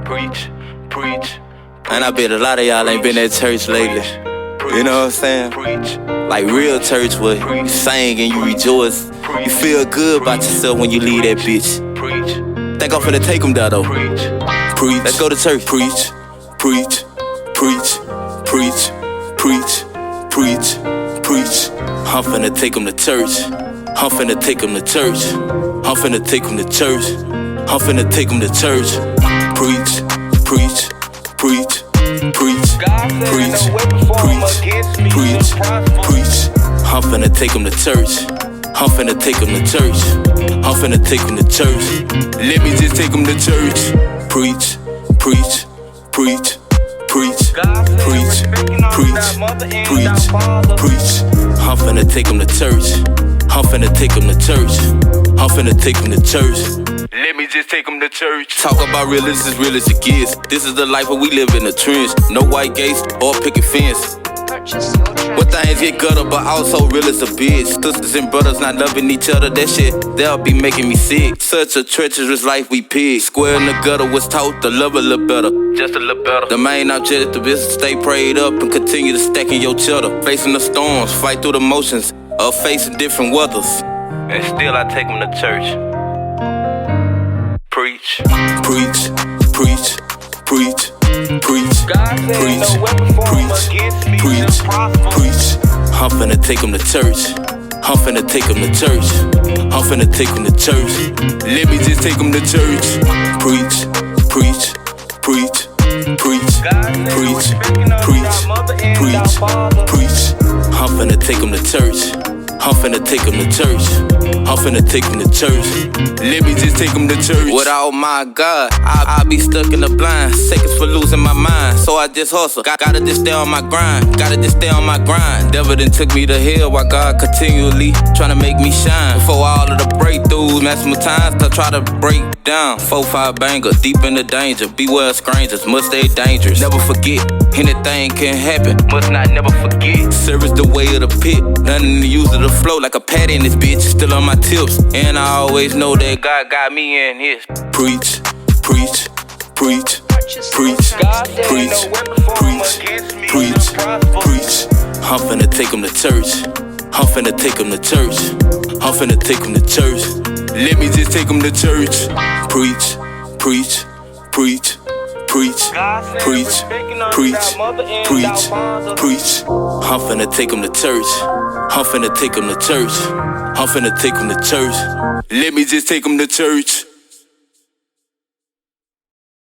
Preach, preach. And I bet a lot of y'all ain't been at church lately. You know what I'm saying? Preach. Like real church where you sing and you rejoice. You feel good about yourself when you leave that bitch. Preach. Think I'm finna take them there though. Preach. Preach. Let's go to church. Preach, preach, preach, preach, preach, preach, preach. I'm finna take them to church. I'm finna take them to church. I'm finna take them to church. I'm finna take them to church. Preach, preach, preach, preach, preach, preach, preach, preach. I'm finna take them to church. I'm finna take them to church. I'm finna take them to church. Let me just take them to church. Preach, preach, preach, preach, preach, preach, preach, preach. I'm finna take them to church. I'm finna take them to church. I'm finna take them to church. Let me just take them to church. Talk about real, this is real as it gets. This is the life where we live in the trench. No white gates or picket fence. What things get gutter, but also real as a bitch. Sisters and brothers not loving each other, that shit, they'll be making me sick. Such a treacherous life we pick. Square in the gutter was taught to love a little better. Just a little better. The main object of the business, stay prayed up and continue to stack in your cheddar. Facing the storms, fight through the motions of facing different weathers. And still I take them to church. Preach. Preach, preach, preach, preach, preach, preach, preach, preach. I'm finna take them to church. I'm finna take them to church. I'm finna take them to church. Let me just take them to church. Preach, preach, preach, preach, preach, preach, preach, preach. I'm finna take them to church. I'm finna take them to church. I'm finna take them to church. Let me just take them to church. Without my God, I'll be stuck in the blind. Seconds for losing my mind, so I just hustle. Gotta just stay on my grind. Gotta just stay on my grind. Devil done took me to hell while God continually tryna make me shine. Before all of the breakthroughs, maximum times to try to break down. 4-5 banger, deep in the danger. Beware strangers, must stay dangerous. Never forget, anything can happen. Must not never forget. Service the way of the pit. Nothing to use of the flow like a pad in this bitch. Still on my tips, and I always know that God got me in his. Preach, preach, preach, preach, preach, preach, preach, preach. I'm finna take them to church. I'm finna take them to church. I'm finna take them to church. Let me just take them to church. Preach, preach, preach, preach, preach, preach, preach, preach. I'm finna take them to church. I'm finna take them to church. I'm finna take them to church. Let me just take them to church.